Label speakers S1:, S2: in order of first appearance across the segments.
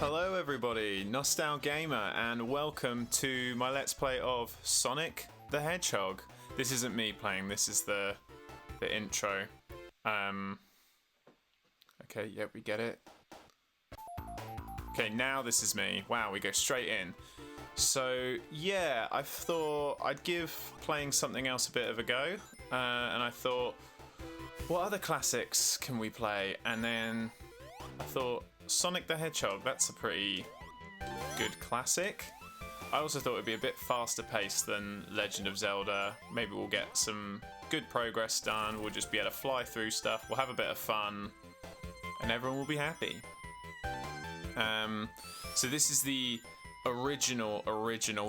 S1: Hello everybody, NostalGamer, and welcome to my Let's Play of Sonic the Hedgehog. This isn't me playing, this is the intro. Okay, yep, we get it. Okay, now this is me. Wow, we go straight in. So, yeah, I thought I'd give playing something else a bit of a go. And I thought, what other classics can we play? And then I thought, Sonic the Hedgehog, that's a pretty good classic. I also thought it'd be a bit faster paced than Legend of Zelda. Maybe we'll get some good progress done. We'll just be able to fly through stuff. We'll have a bit of fun. And everyone will be happy. So this is the original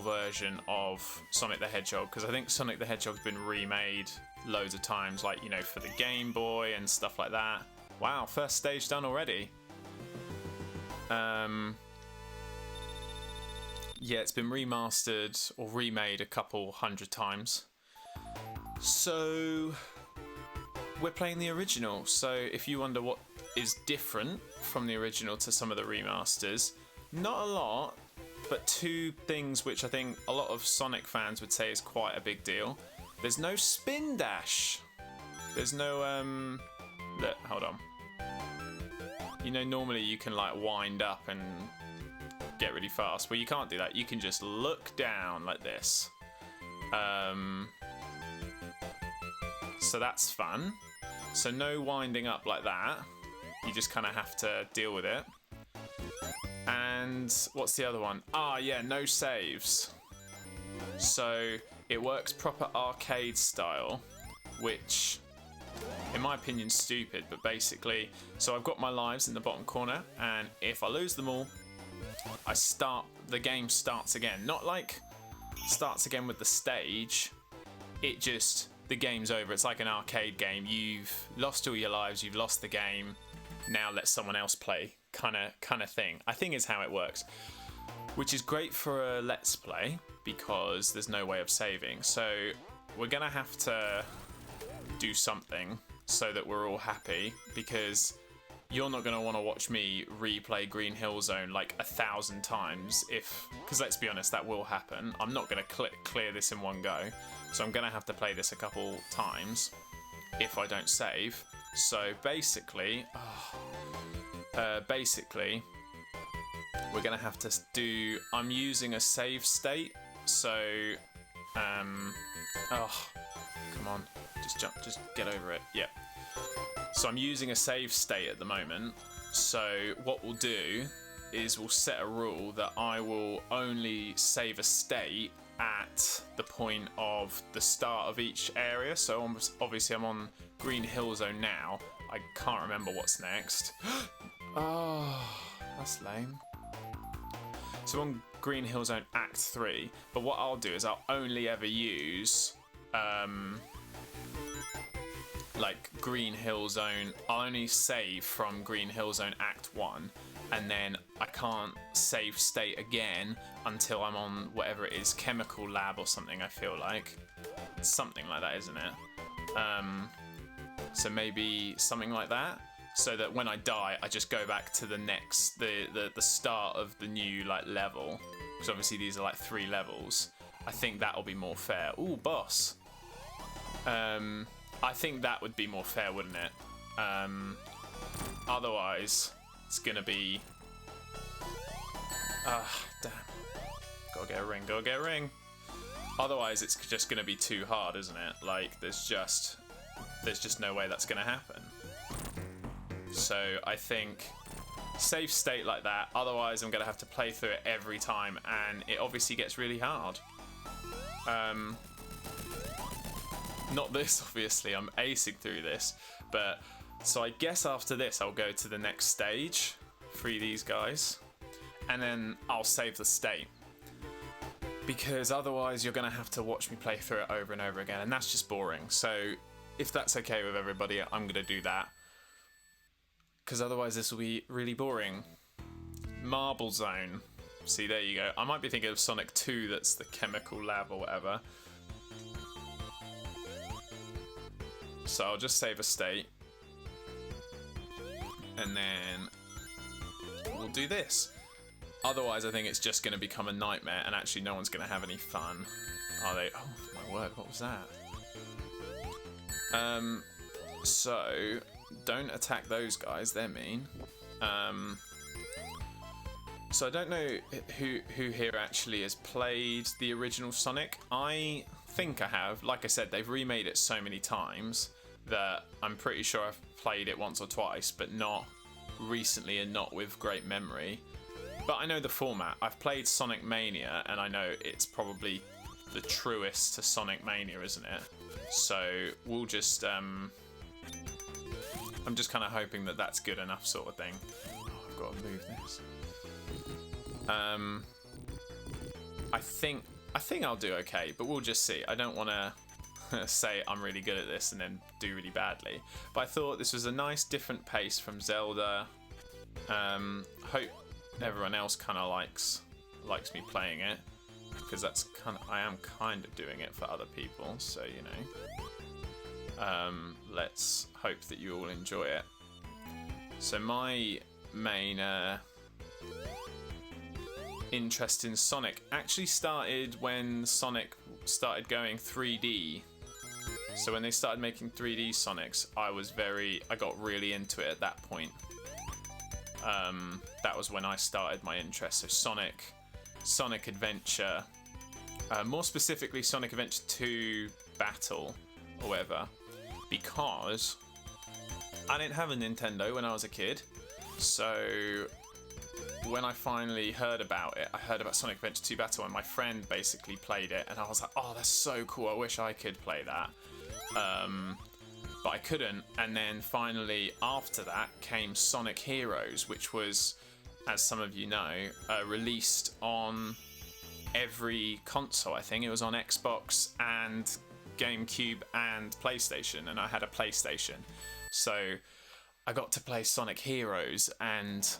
S1: version of Sonic the Hedgehog, because I think Sonic the Hedgehog's been remade loads of times, like, you know, for the Game Boy and stuff like that. Wow, first stage done already. Yeah, it's been remastered or remade a couple hundred times. So we're playing the original. So if you wonder what is different from the original to some of the remasters, not a lot, but two things which I think a lot of Sonic fans would say is quite a big deal. There's no spin dash. There's no look, hold on. You know, normally you can like wind up and get really fast. Well, you can't do that. You can just look down like this. So that's fun. So no winding up like that. You just kind of have to deal with it. And what's the other one? Ah, yeah, no saves. So it works proper arcade style, which, in my opinion, stupid, but basically, so I've got my lives in the bottom corner, and if I lose them all, the game starts again. Not like starts again with the stage, the game's over. It's like an arcade game. You've lost all your lives, you've lost the game, now let someone else play, kind of thing, I think is how it works. Which is great for a Let's Play, because there's no way of saving. So we're gonna have to do something so that we're all happy, because you're not going to want to watch me replay Green Hill Zone like 1,000 times, because let's be honest, that will happen. I'm not going to clear this in one go, so I'm going to have to play this a couple times if I don't save. So basically, we're going to have to do, I'm using a save state, so, come on, just get over it, yeah. So I'm using a save state at the moment, so what we'll do is we'll set a rule that I will only save a state at the point of the start of each area. So obviously I'm on Green Hill Zone now, I can't remember what's next. Oh, that's lame. So on Green Hill Zone Act 3, but what I'll do is I'll only ever use like Green Hill Zone. I'll only save from Green Hill Zone Act 1, and then I can't save state again until I'm on whatever it is, Chemical Lab or something, I feel like. It's something like that, isn't it? So maybe something like that, so that when I die, I just go back to the next, the start of the new like level, because obviously these are like 3 levels. I think that'll be more fair. Ooh, boss. I think that would be more fair, wouldn't it? Otherwise, it's gonna be... damn. Gotta get a ring. Otherwise, it's just gonna be too hard, isn't it? Like, there's just no way that's gonna happen. So, I think save state like that, otherwise I'm gonna have to play through it every time, and it obviously gets really hard. Not this, obviously, I'm acing through this, but so I guess after this I'll go to the next stage, free these guys, and then I'll save the state, because otherwise you're going to have to watch me play through it over and over again, and that's just boring. So if that's okay with everybody, I'm going to do that, because otherwise this will be really boring. Marble Zone, see, there you go. I might be thinking of Sonic 2, that's the Chemical Lab or whatever. So I'll just save a state, and then we'll do this. Otherwise, I think it's just going to become a nightmare, and actually no one's going to have any fun. Are they? Oh, my word, what was that? So, don't attack those guys, they're mean. So I don't know who here actually has played the original Sonic. I think I have. Like I said, they've remade it so many times that I'm pretty sure I've played it once or twice, but not recently and not with great memory. But I know the format. I've played Sonic Mania, and I know it's probably the truest to Sonic Mania, isn't it? So we'll just... I'm just kind of hoping that that's good enough sort of thing. Oh, I've got to move this. I think I'll do okay, but we'll just see. I don't want to say I'm really good at this and then do really badly. But I thought this was a nice different pace from Zelda. Hope everyone else kind of likes me playing it, because that's I am kind of doing it for other people. So you know, let's hope that you all enjoy it. So my main interest in Sonic actually started when Sonic started going 3D. So when they started making 3D Sonics, I got really into it at that point. That was when I started my interest. So Sonic Adventure, more specifically Sonic Adventure 2 Battle, or whatever, because I didn't have a Nintendo when I was a kid. So when I finally heard about it, I heard about Sonic Adventure 2 Battle, and my friend basically played it, and I was like, oh, that's so cool, I wish I could play that. But I couldn't, and then finally after that came Sonic Heroes, which was, as some of you know, released on every console. I think it was on Xbox and GameCube and PlayStation, and I had a PlayStation. So I got to play Sonic Heroes, and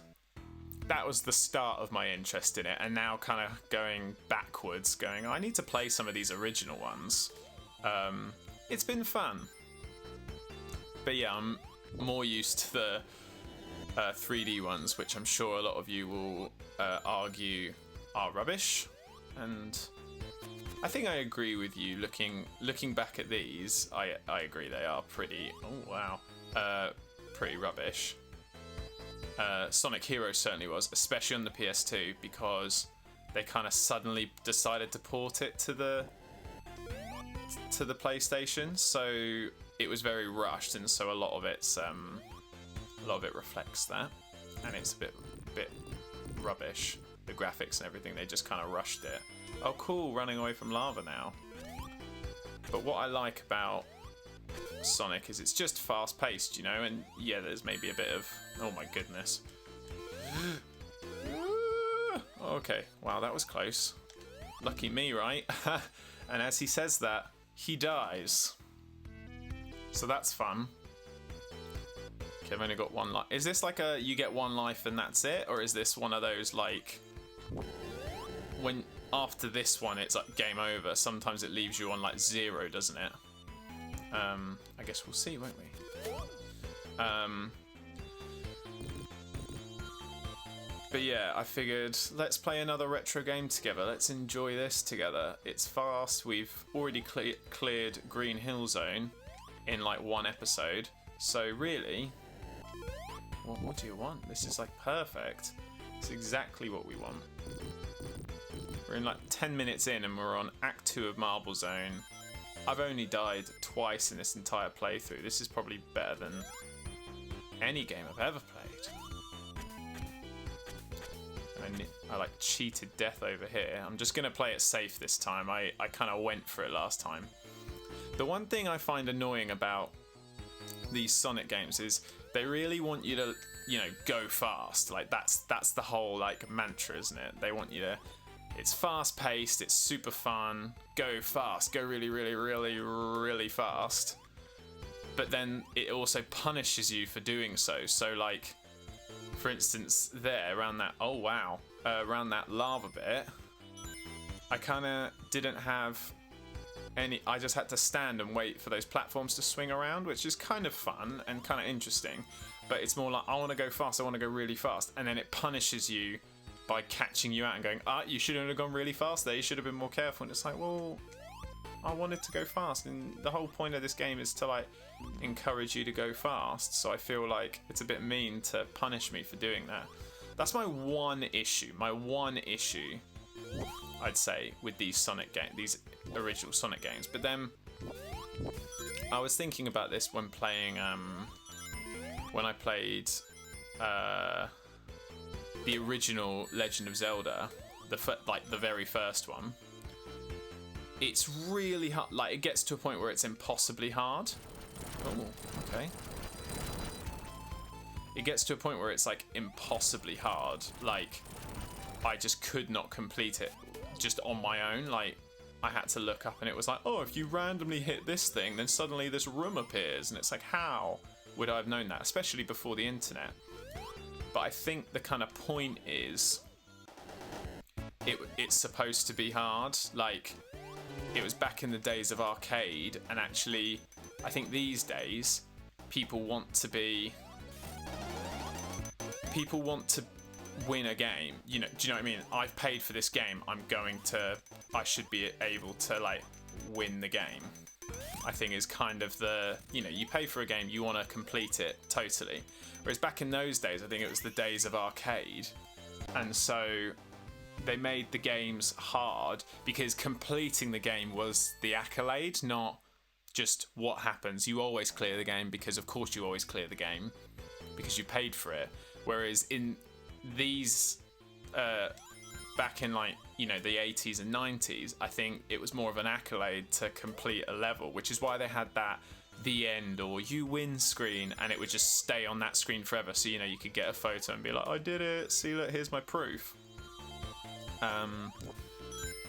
S1: that was the start of my interest in it. And now kind of going backwards, going, I need to play some of these original ones. It's been fun. But yeah, I'm more used to the 3D ones, which I'm sure a lot of you will argue are rubbish. And I think I agree with you. Looking back at these, I agree they are pretty... Oh, wow. Pretty rubbish. Sonic Heroes certainly was, especially on the PS2, because they kind of suddenly decided to port it to the PlayStation, so it was very rushed, and so a lot of it reflects that, and it's a bit rubbish. The graphics and everything, they just kind of rushed it. Oh, cool, running away from lava now. But what I like about Sonic is it's just fast-paced, you know, and yeah, there's maybe a bit of... Oh my goodness. Okay, wow, that was close. Lucky me, right? And as he says that, he dies. So that's fun. Okay, I've only got one life. Is this like a you get one life and that's it? Or is this one of those like... when after this one it's like game over? Sometimes it leaves you on like 0, doesn't it? I guess we'll see, won't we? But yeah, I figured let's play another retro game together. Let's enjoy this together. It's fast. We've already cleared Green Hill Zone in like one episode. So really, what do you want? This is like perfect. It's exactly what we want. We're in like 10 minutes in and we're on Act 2 of Marble Zone. I've only died twice in this entire playthrough. This is probably better than any game I've ever played. I like cheated death over here. I'm just going to play it safe this time. I kind of went for it last time. The one thing I find annoying about these Sonic games is they really want you to, you know, go fast. Like that's the whole like mantra, isn't it? They want you to... It's fast paced, it's super fun, go fast, go really, really, really, really fast. But then it also punishes you for doing so. So like, for instance, there, around that, oh wow, around that lava bit, I kind of didn't have any, I just had to stand and wait for those platforms to swing around, which is kind of fun and kind of interesting. But it's more like, I want to go fast, I want to go really fast. And then it punishes you by catching you out and going, you shouldn't have gone really fast there, you should have been more careful. And it's like, well, I wanted to go fast, and the whole point of this game is to like encourage you to go fast, so I feel like it's a bit mean to punish me for doing that. That's my one issue I'd say with these Sonic games, these original Sonic games. But then I was thinking about this when playing when I played the original Legend of Zelda, the very first one. It's really hard. Like, it gets to a point where it's impossibly hard. Oh, okay. It gets to a point where it's like impossibly hard. Like, I just could not complete it just on my own. Like, I had to look up and it was like, oh, if you randomly hit this thing, then suddenly this room appears. And it's like, how would I have known that? Especially before the internet. But I think the kind of point is it's supposed to be hard. Like, it was back in the days of arcade, and actually, I think these days, people want to win a game. You know, do you know what I mean? I've paid for this game. I should be able to like win the game. I think is kind of the, you pay for a game, you want to complete it totally. Whereas back in those days, I think it was the days of arcade, and so they made the games hard because completing the game was the accolade, not just what happens. You always clear the game because, of course, you always clear the game because you paid for it. Whereas in these, back in like, the 80s and 90s, I think it was more of an accolade to complete a level, which is why they had that the end or you win screen, and it would just stay on that screen forever. So, you could get a photo and be like, I did it, see, look, here's my proof.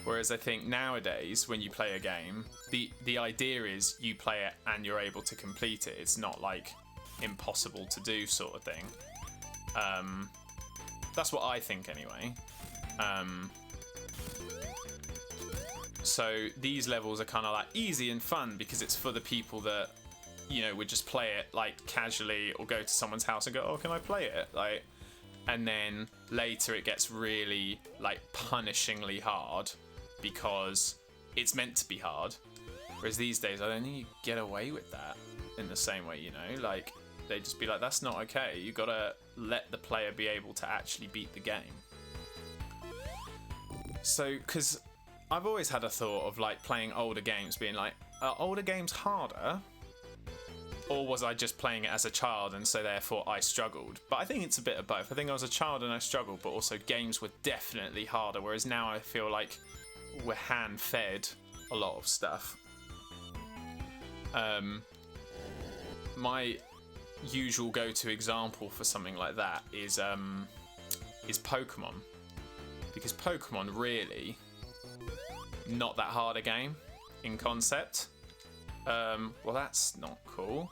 S1: Whereas I think nowadays when you play a game, the idea is you play it and you're able to complete it. It's not like impossible to do sort of thing. That's what I think anyway. So these levels are kind of like easy and fun because it's for the people that, would just play it like casually or go to someone's house and go, oh, can I play it? Like, and then later it gets really like punishingly hard because it's meant to be hard. Whereas these days, I don't think you get away with that in the same way, like they just be like, that's not okay. You gotta let the player be able to actually beat the game. So, because I've always had a thought of like playing older games being like, are older games harder? Or was I just playing it as a child and so therefore I struggled? But I think it's a bit of both. I think I was a child and I struggled, but also games were definitely harder, whereas now I feel like we're hand-fed a lot of stuff. My usual go-to example for something like that is Pokemon. Because Pokemon really not that hard a game in concept. Well, that's not cool.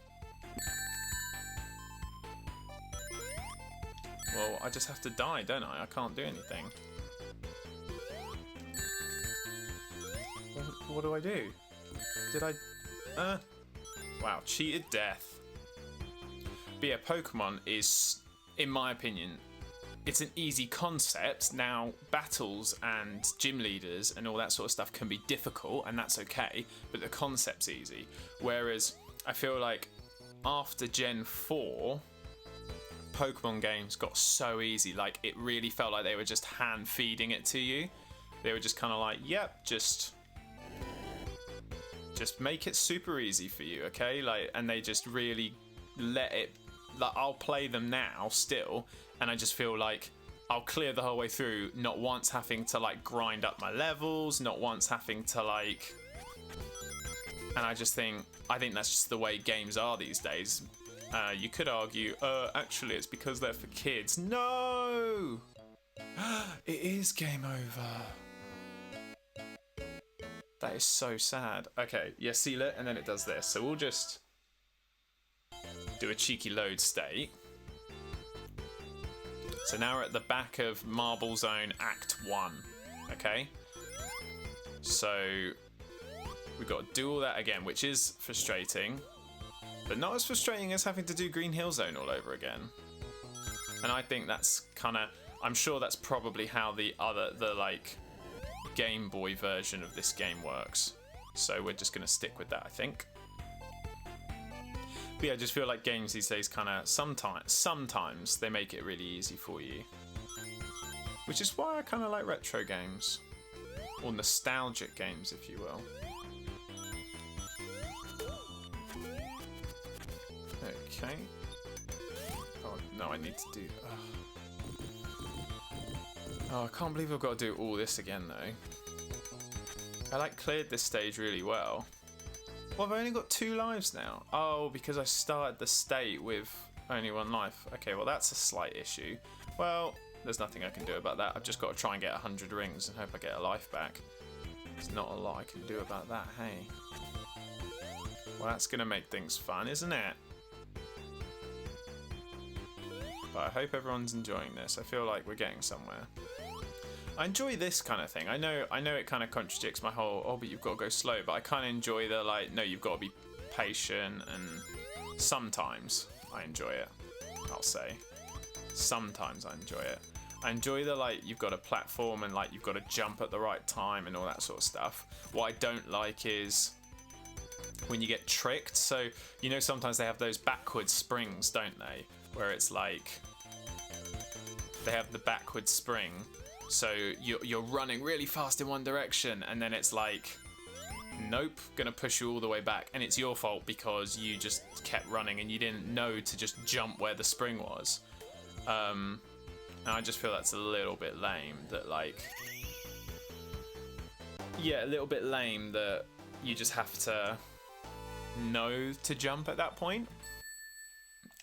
S1: Well, I just have to die, don't I? I can't do anything. What do I do? Did I... Wow, cheated death. But yeah, Pokemon is, in my opinion, it's an easy concept. Now, battles and gym leaders and all that sort of stuff can be difficult, and that's okay, but the concept's easy. Whereas, I feel like after Gen 4, Pokemon games got so easy. Like, it really felt like they were just hand-feeding it to you. They were just kind of like, yep, just make it super easy for you, okay? Like, and they just really let it... Like, I'll play them now, still, and I just feel like I'll clear the whole way through, not once having to, like, grind up my levels, not once having to, like... And I think that's just the way games are these days. You could argue, actually, it's because they're for kids. No! It is game over. That is so sad. Okay, yeah, seal it, and then it does this. So we'll just do a cheeky load state. So now we're at the back of Marble Zone Act 1, okay? So we've got to do all that again, which is frustrating, but not as frustrating as having to do Green Hill Zone all over again. And I think that's kind of... I'm sure that's probably how the like Game Boy version of this game works. So we're just gonna stick with that, I think. But yeah, I just feel like games these days kind of sometimes they make it really easy for you, which is why I kind of like retro games, or nostalgic games, if you will. Okay. Oh no, I need to do. Oh, I can't believe I've got to do all this again though. I like cleared this stage really well. Well, I've only got 2 lives now. Oh, because I started the state with only 1 life. Okay, well that's a slight issue. Well, there's nothing I can do about that. I've just got to try and get 100 rings and hope I get a life back. There's not a lot I can do about that, hey. Well, that's going to make things fun, isn't it? But I hope everyone's enjoying this. I feel like we're getting somewhere. I enjoy this kind of thing. I know it kind of contradicts my whole, oh, but you've got to go slow, but I kind of enjoy the, like, no, you've got to be patient, and sometimes I enjoy it, I'll say. Sometimes I enjoy it. I enjoy the, like, you've got a platform and, like, you've got to jump at the right time and all that sort of stuff. What I don't like is when you get tricked. So, you know, sometimes they have those backwards springs, don't they? Where it's like, they have the backward spring. So you're running really fast in one direction, and then it's like, nope, gonna push you all the way back, and it's your fault because you just kept running and you didn't know to just jump where the spring was. And I just feel that's a little bit lame, that like, yeah, a little bit lame that you just have to know to jump at that point.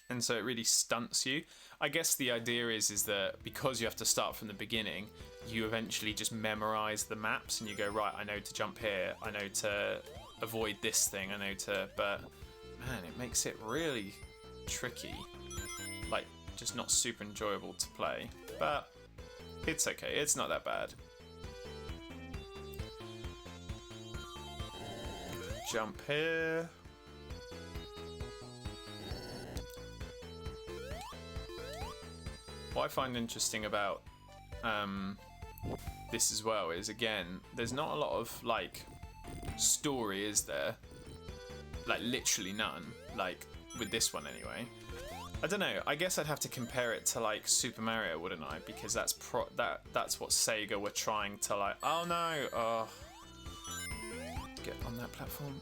S1: And so it really stunts you. I guess the idea is that because you have to start from the beginning, you eventually just memorize the maps and you go, right, I know to jump here, I know to avoid this thing, I know to, but man, it makes it really tricky. Like, just not super enjoyable to play, but it's okay, it's not that bad. Jump here. What I find interesting about this as well is, again, there's not a lot of, like, story, is there? Like, literally none. Like, with this one anyway. I don't know, I guess I'd have to compare it to, like, Super Mario, wouldn't I? Because that's what Sega were trying to, like, oh no, oh. Get on that platform.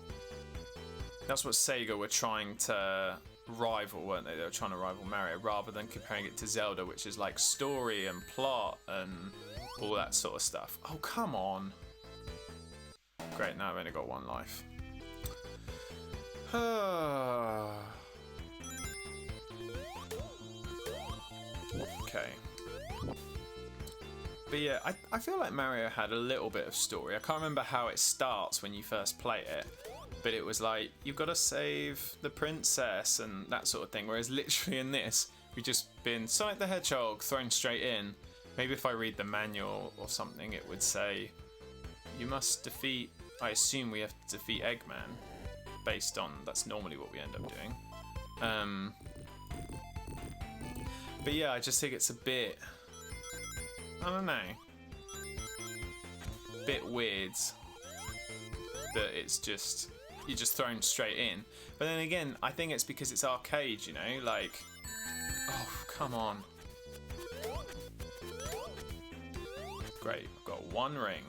S1: That's what Sega were trying to rival, weren't they? They were trying to rival Mario, rather than comparing it to Zelda, which is like story and plot and all that sort of stuff. Oh, come on. Great, now I've only got 1 life. Okay. But yeah, I feel like Mario had a little bit of story. I can't remember how it starts when you first play it, but it was like, you've got to save the princess and that sort of thing. Whereas literally in this, we've just been Sonic the Hedgehog thrown straight in. Maybe if I read the manual or something, it would say, you must defeat, I assume we have to defeat Eggman, based on, that's normally what we end up doing. But yeah, I just think it's a bit, I don't know, bit weird that it's just, you're just thrown straight in. But then again, I think it's because it's arcade, you know, like, oh, come on. Great, I've got 1 ring.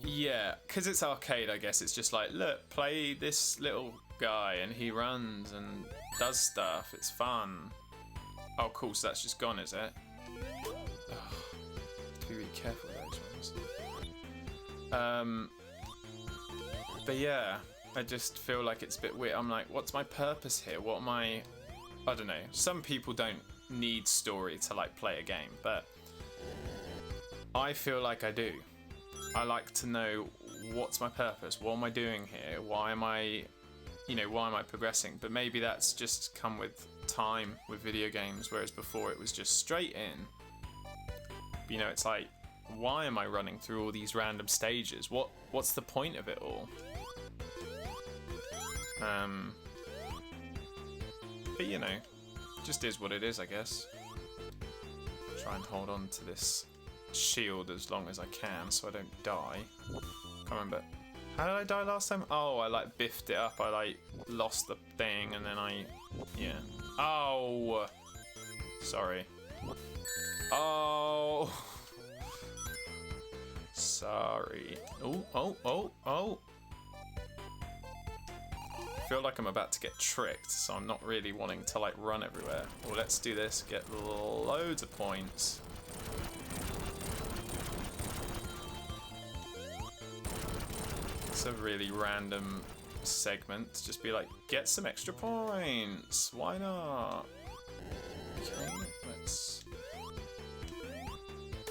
S1: Yeah, because it's arcade, I guess it's just like, look, play this little guy and he runs and does stuff, it's fun. Oh cool, so that's just gone, is it? To be really careful with those ones. But yeah, I just feel like it's a bit weird. I'm like, what's my purpose here? What am I don't know. Some people don't need story to like play a game, but I feel like I do. I like to know what's my purpose, what am I doing here, why am I progressing? But maybe that's just come with time with video games, whereas before it was just straight in. But, you know, it's like, why am I running through all these random stages? What's the point of it all? But you know, just is what it is, I guess. Try and hold on to this shield as long as I can so I don't die. Can't remember. How did I die last time? Oh, I like biffed it up. I like lost the thing and then yeah. Oh! Sorry. Oh! Sorry. Oh. I feel like I'm about to get tricked, so I'm not really wanting to like run everywhere. Well, let's do this, get loads of points. It's a really random segment to just be like, get some extra points. Why not? Okay, let's...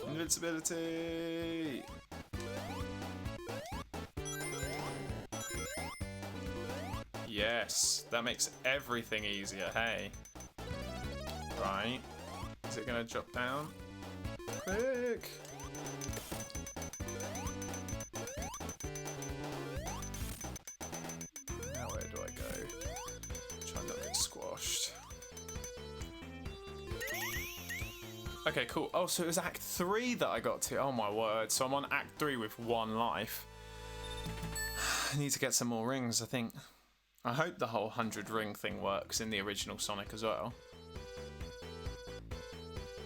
S1: Invincibility! Yes, that makes everything easier, hey. Right. Is it gonna drop down? Quick! Now where do I go? Try not to get squashed. Okay, cool. Oh, so it was Act 3 that I got to. Oh my word. So I'm on Act 3 with 1 life. I need to get some more rings, I think. I hope the whole 100 ring thing works in the original Sonic as well.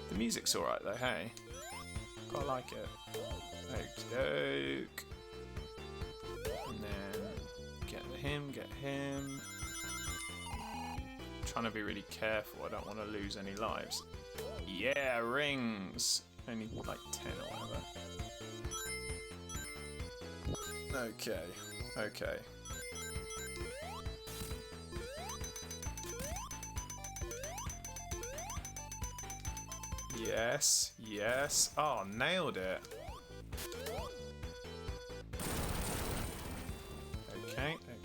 S1: The music's alright though, hey? Quite like it. Okey-doke. And then get him. Trying to be really careful, I don't want to lose any lives. Yeah, rings! Only like 10 or whatever. Okay. Yes. Oh, nailed it.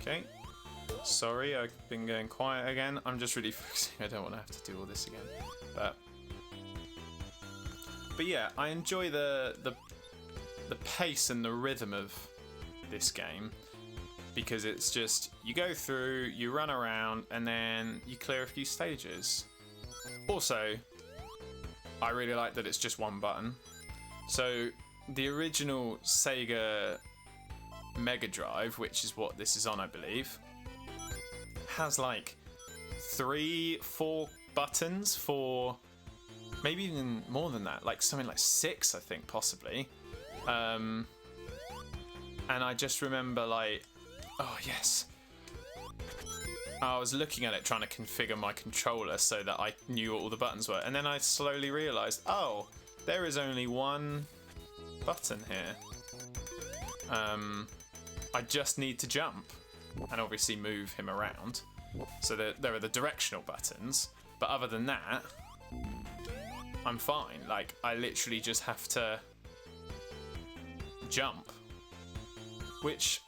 S1: Okay. Sorry, I've been going quiet again. I'm just really focusing. I don't want to have to do all this again. But yeah, I enjoy the pace and the rhythm of this game because it's just you go through, you run around, and then you clear a few stages. Also, I really like that it's just one button. So the original Sega Mega Drive, which is what this is on, I believe, has like 3-4 buttons for maybe even more than that, like something like 6, I think, possibly. And I just remember like, oh yes, I was looking at it trying to configure my controller so that I knew what all the buttons were, and then I slowly realised, oh, there is only one button here. I just need to jump and obviously move him around. So there are the directional buttons, but other than that, I'm fine. Like, I literally just have to jump, which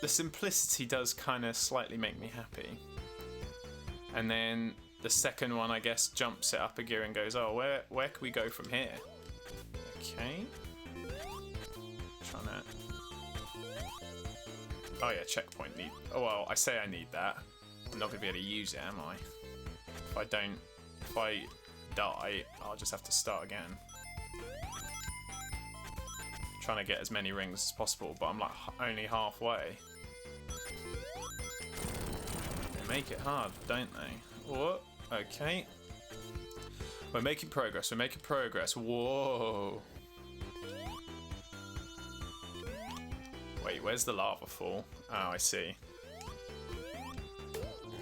S1: the simplicity does kind of slightly make me happy. And then the second one, I guess, jumps it up a gear and goes, oh, where can we go from here? Okay. Trying to... Oh yeah, checkpoint need... Oh well, I say I need that. I'm not going to be able to use it, am I? If I die, I'll just have to start again. Trying to get as many rings as possible, but I'm like only halfway. They make it hard, don't they? Whoa, okay. We're making progress, Whoa. Wait, where's the lava fall? Oh, I see.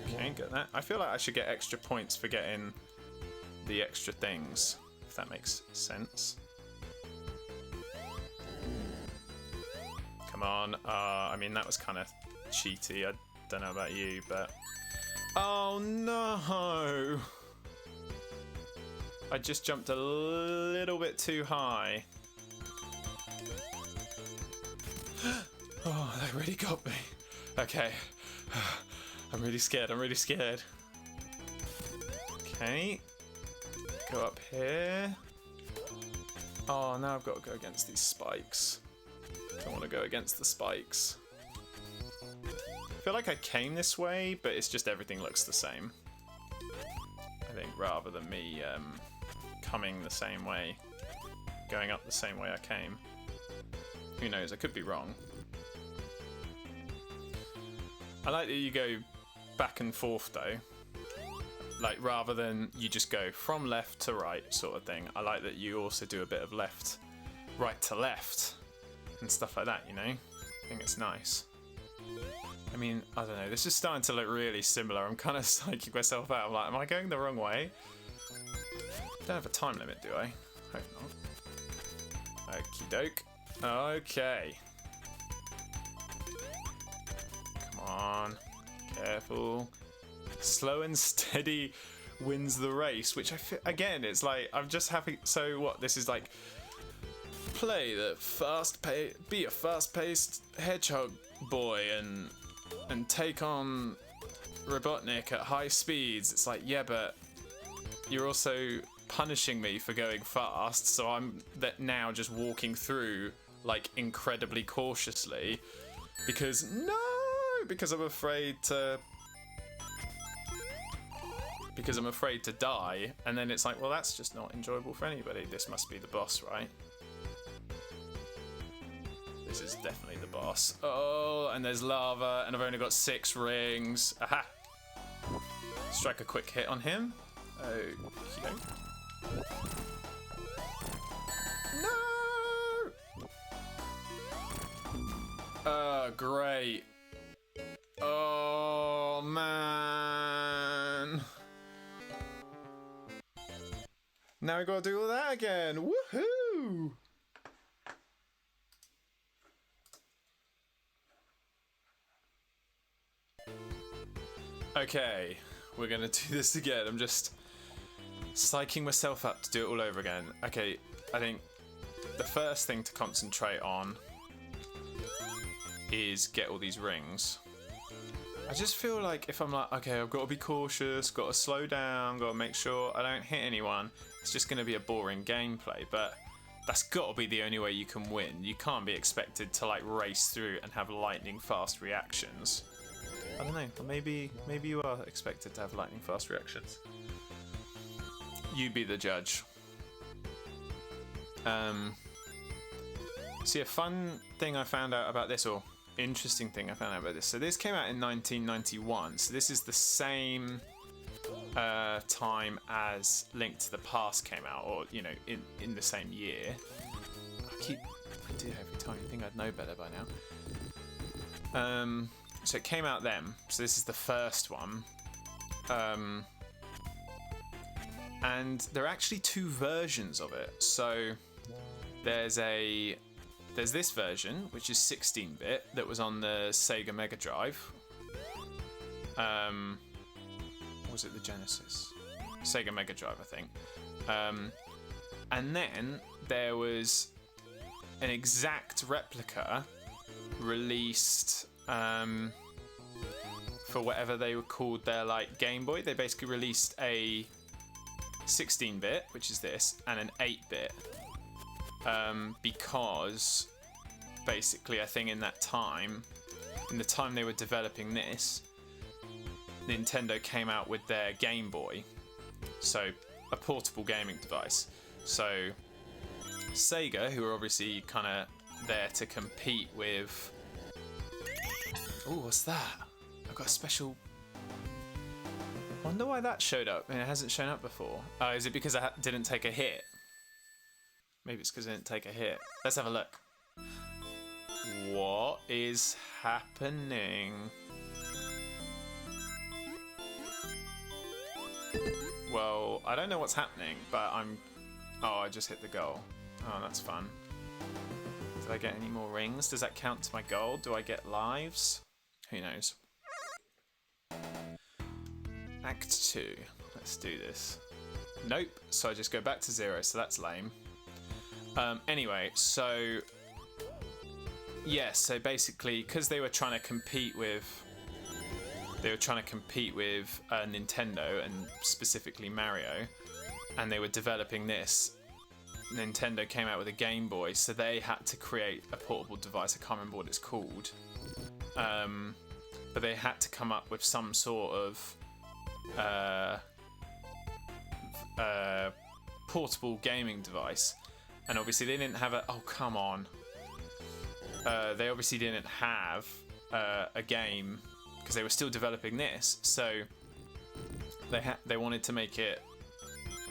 S1: Okay, get that. I feel like I should get extra points for getting the extra things, if that makes sense. Come on. I mean, that was kind of cheaty. I don't know about you, but... Oh, no! I just jumped a little bit too high. Oh, that really got me. Okay. I'm really scared. Okay. Go up here. Oh, now I've got to go against these spikes. Don't want to go against the spikes. I feel like I came this way, but it's just everything looks the same. think, rather than me coming the same way, going up the same way I came. Who knows, I could be wrong. I like that you go back and forth though. Like, rather than you just go from left to right sort of thing, I like that you also do a bit of right to left and stuff like that, you know? I think it's nice. I mean, I don't know, this is starting to look really similar. I'm kind of psyching myself out. I'm like, am I going the wrong way? Don't have a time limit, do I? Hope not. Okie doke. Okay. Come on. Careful. Slow and steady wins the race, which I feel, again, it's like, I'm just happy. So what, this is like, be a fast-paced hedgehog boy and take on Robotnik at high speeds. It's like, yeah, but you're also punishing me for going fast, so I'm now just walking through like incredibly cautiously because I'm afraid to die. And then it's like, well, that's just not enjoyable for anybody. This must be the boss, right? This is definitely the boss. Oh, and there's lava, and I've only got 6 rings. Aha! Strike a quick hit on him. Okay. No! Oh, great. Oh, man. Now we gotta do all that again. Woohoo! Okay, we're gonna do this again. I'm just psyching myself up to do it all over again. Okay, I think the first thing to concentrate on is get all these rings. I just feel like if I'm like, okay, I've got to be cautious, got to slow down, got to make sure I don't hit anyone, it's just going to be a boring gameplay. But that's got to be the only way you can win. You can't be expected to like race through and have lightning fast reactions. I don't know, maybe you are expected to have lightning fast reactions. You be the judge. See, a fun thing I found out about this, or interesting thing I found out about this. So this came out in 1991. So this is the same time as Link to the Past came out, or you know, in the same year. I do every time. You think I'd know better by now. So it came out then. So this is the first one. And there are actually 2 versions of it. So there's this version, which is 16-bit, that was on the Sega Mega Drive. Or was it the Genesis? Sega Mega Drive, I think. And then there was an exact replica released for whatever they were called their like Game Boy. They basically released a 16-bit, which is this, and an 8-bit. Because basically I think in the time they were developing this, Nintendo came out with their Game Boy, so a portable gaming device. So Sega, who are obviously kind of there to compete with... Oh, what's that? I've got a special... Wonder why that showed up and it hasn't shown up before. Oh, is it because I didn't take a hit? Maybe it's because I didn't take a hit. Let's have a look. What is happening? Well, I don't know what's happening, but Oh, I just hit the goal. Oh, that's fun. Did I get any more rings? Does that count to my goal? Do I get lives? Who knows? Act 2. Let's do this. Nope. So I just go back to 0, so that's lame. Anyway, so... Yeah, so basically, because they were trying to compete with... Nintendo, and specifically Mario, and they were developing this. Nintendo came out with a Game Boy, so they had to create a portable device. I can't remember what it's called. But they had to come up with some sort of portable gaming device, and obviously they didn't have a. Oh come on! They obviously didn't have a game because they were still developing this, so they wanted to make it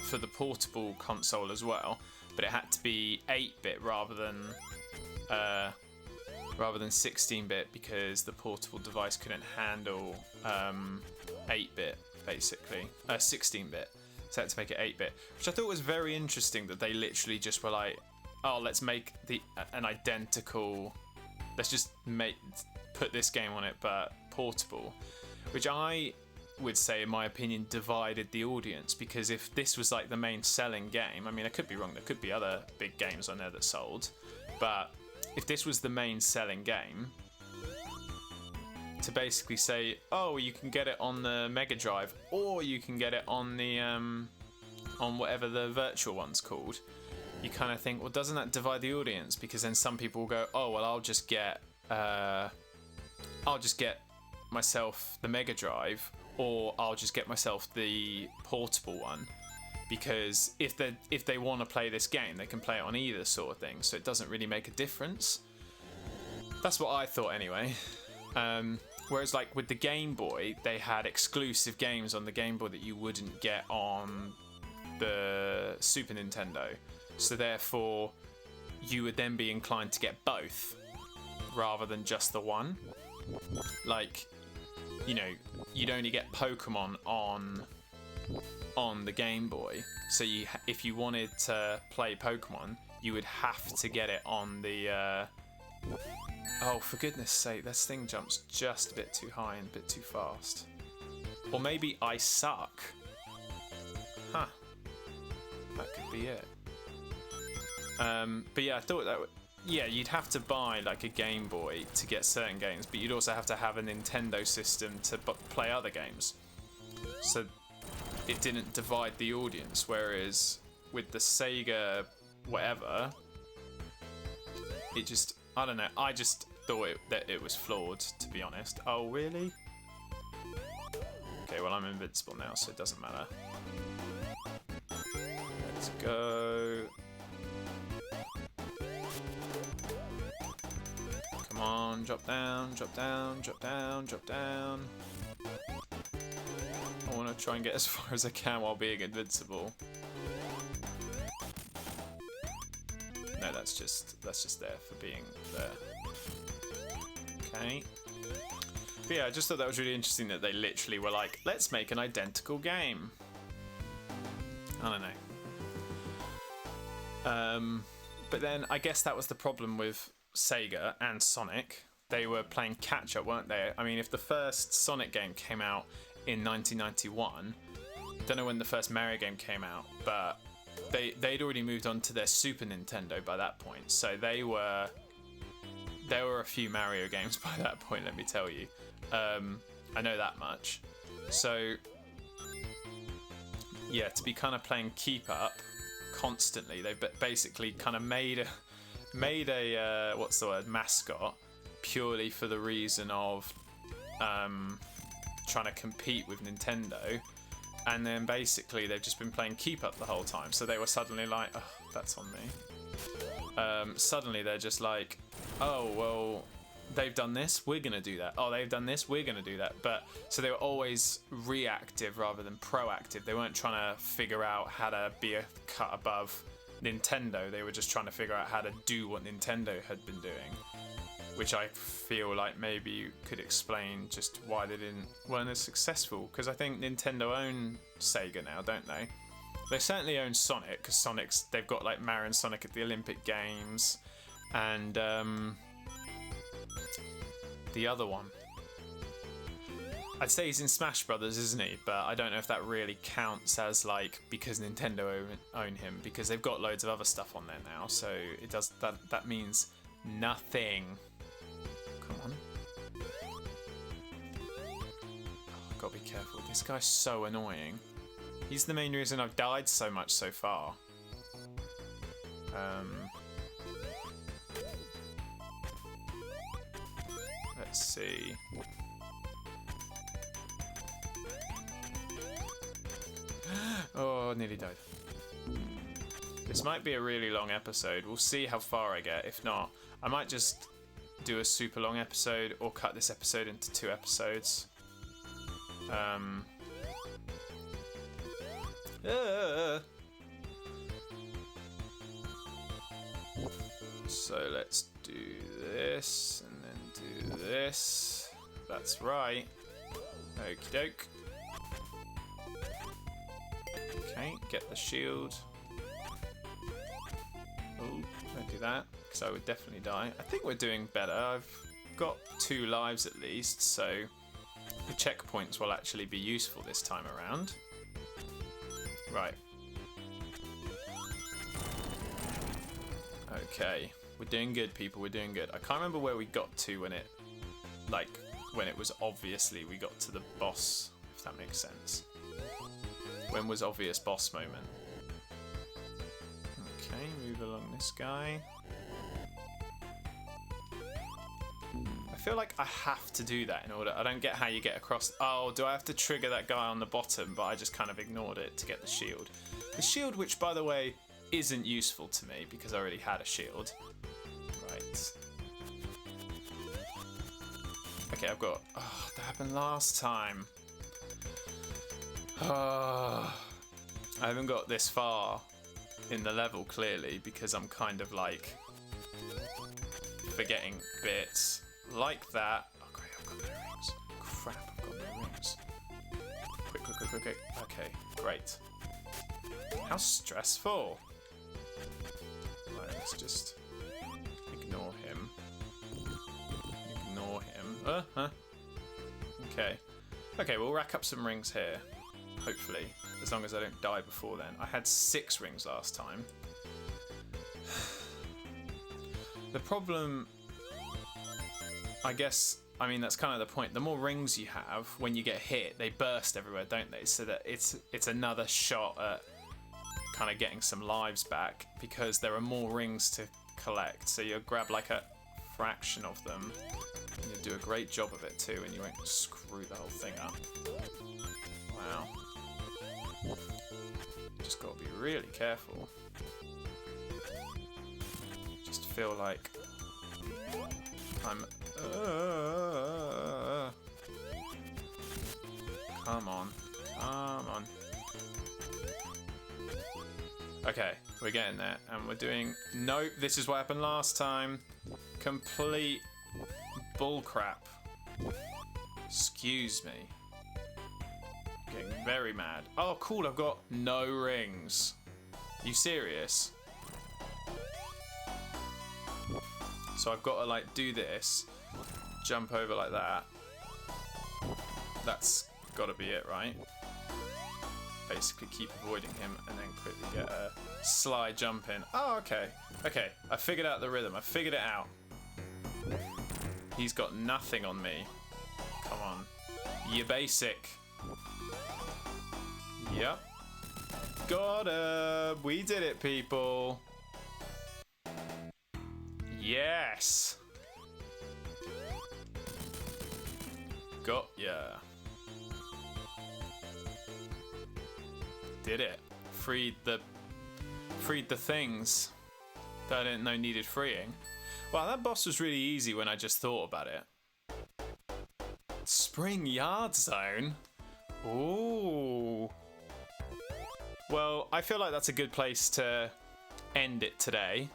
S1: for the portable console as well, but it had to be 8-bit rather than 16-bit because the portable device couldn't handle 8-bit basically, 16-bit. So I had to make it 8-bit, which I thought was very interesting that they literally just were like, oh, let's make an identical. Let's just put this game on it, but portable, which I would say, in my opinion, divided the audience, because if this was like the main selling game, I mean, I could be wrong, there could be other big games on there that sold, but if this was the main selling game, to basically say, oh, you can get it on the Mega Drive, or you can get it on the on whatever the virtual one's called, you kind of think, well, doesn't that divide the audience? Because then some people will go, oh, well, I'll just get myself the Mega Drive, or I'll just get myself the portable one, because if they want to play this game, they can play it on either sort of thing, so it doesn't really make a difference. That's what I thought anyway. Whereas like with the Game Boy, they had exclusive games on the Game Boy that you wouldn't get on the Super Nintendo, so therefore you would then be inclined to get both rather than just the one. Like, you know, you'd only get Pokemon on the Game Boy, so if you wanted to play Pokemon, you would have to get it on the oh, for goodness sake, this thing jumps just a bit too high and a bit too fast. Or maybe I suck. Huh. That could be it. But yeah, I thought that you'd have to buy like a Game Boy to get certain games, but you'd also have to have a Nintendo system to play other games. So it didn't divide the audience, whereas with the Sega whatever, it just, I don't know, I just thought that it was flawed, to be honest. Oh, really? Okay, well, I'm invincible now, so it doesn't matter. Let's go. Come on, drop down, drop down, drop down, drop down. I want to try and get as far as I can while being invincible. No, that's just there for being there. Okay. But yeah, I just thought that was really interesting that they literally were like, let's make an identical game. I don't know. But then I guess that was the problem with Sega and Sonic. They were playing catch up, weren't they? I mean, if the first Sonic game came out in 1991, don't know when the first Mario game came out, but they'd already moved on to their Super Nintendo by that point, so there were a few Mario games by that point, let me tell you. I know that much. So yeah, to be kind of playing keep up constantly, they basically kind of made a what's the word, mascot, purely for the reason of trying to compete with Nintendo. And then basically they've just been playing keep up the whole time. So they were suddenly like, oh, that's on me. Suddenly they're just like, oh, well, they've done this, we're going to do that. Oh, they've done this, we're going to do that. But so they were always reactive rather than proactive. They weren't trying to figure out how to be a cut above Nintendo. They were just trying to figure out how to do what Nintendo had been doing, which I feel like maybe you could explain just why they weren't as successful. Because I think Nintendo own Sega now, don't they? They certainly own Sonic, because they've got like Mario and Sonic at the Olympic Games, and the other one, I'd say he's in Smash Brothers, isn't he? But I don't know if that really counts as like because Nintendo own him, because they've got loads of other stuff on there now. So it does that means nothing. Come on. Oh, gotta be careful. This guy's so annoying. He's the main reason I've died so much so far. Let's see. Oh, Oh, nearly died. This might be a really long episode. We'll see how far I get. If not, I might just do a super long episode or cut this episode into 2 episodes. So let's do this and then do this. That's right. Okie doke. Okay, get the shield. Oh, don't do that, because I would definitely die. I think we're doing better. I've got 2 lives at least, so the checkpoints will actually be useful this time around. Right. Okay, we're doing good, people. We're doing good. I can't remember where we got to when it, when it was obviously we got to the boss, if that makes sense. When was obvious boss moment? Okay, move along this guy. I feel like I have to do that in order. I don't get how you get across. Oh, do I have to trigger that guy on the bottom? But I just kind of ignored it to get the shield. The shield, which by the way, isn't useful to me because I already had a shield. Right. Okay, I've got... Oh, that happened last time. Oh, I haven't got this far in the level, clearly, because I'm kind of, like, forgetting bits. Like that. Oh, great, I've got no rings. Crap, I've got no rings. Quick, quick, quick, quick, quick. Okay, great. How stressful. Right, let's just ignore him. Ignore him. Okay. Okay, we'll rack up some rings here. Hopefully. As long as I don't die before then. I had 6 rings last time. The problem... I guess... I mean, that's kind of the point. The more rings you have, when you get hit, they burst everywhere, don't they? So that it's another shot at kind of getting some lives back, because there are more rings to collect. So you'll grab like a fraction of them, and you'll do a great job of it too, and you won't screw the whole thing up. Wow. Just gotta be really careful. Just feel like I'm... Come on. Come on. Okay, we're getting there, and we're doing... Nope, this is what happened last time. Complete bullcrap. Excuse me. Getting very mad. Oh, cool, I've got no rings. You serious? So I've got to, like, do this. Jump over like that. That's got to be it, right? Basically keep avoiding him and then quickly get a slide jump in. Oh, okay. Okay, I figured out the rhythm. I figured it out. He's got nothing on me. Come on. You basic. Yep. Got him. We did it, people. Yes. Got ya. Did it. Freed the things that I didn't know needed freeing. Wow, that boss was really easy when I just thought about it. Spring Yard Zone? Ooh. Well, I feel like that's a good place to end it today.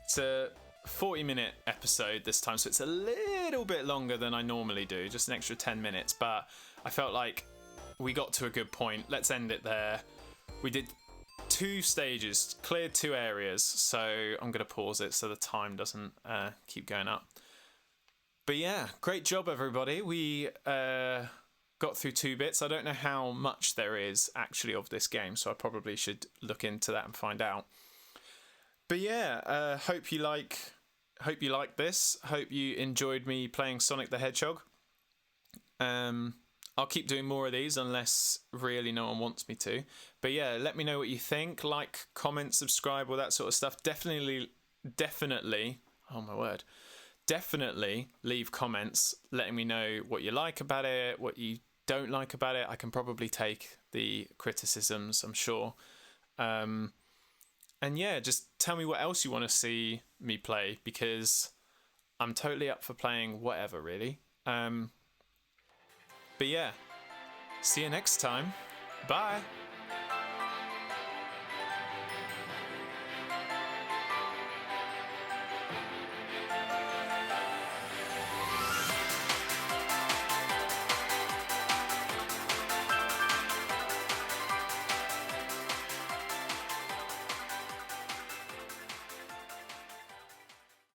S1: It's a 40-minute episode this time, so it's a little bit longer than I normally do, just an extra 10 minutes, but I felt like we got to a good point. Let's end it there. We did 2 stages, cleared 2 areas, so I'm going to pause it so the time doesn't keep going up. But yeah, great job, everybody. We got through 2 bits. I don't know how much there is actually of this game, so I probably should look into that and find out. But yeah, hope you like this. Hope you enjoyed me playing Sonic the Hedgehog. I'll keep doing more of these unless really no one wants me to. But yeah, let me know what you think. Like, comment, subscribe, all that sort of stuff. Definitely, oh my word. Definitely leave comments letting me know what you like about it, what you don't like about it. I can probably take the criticisms, I'm sure. And yeah, just tell me what else you want to see me play, because I'm totally up for playing whatever, really. But yeah, see you next time. Bye.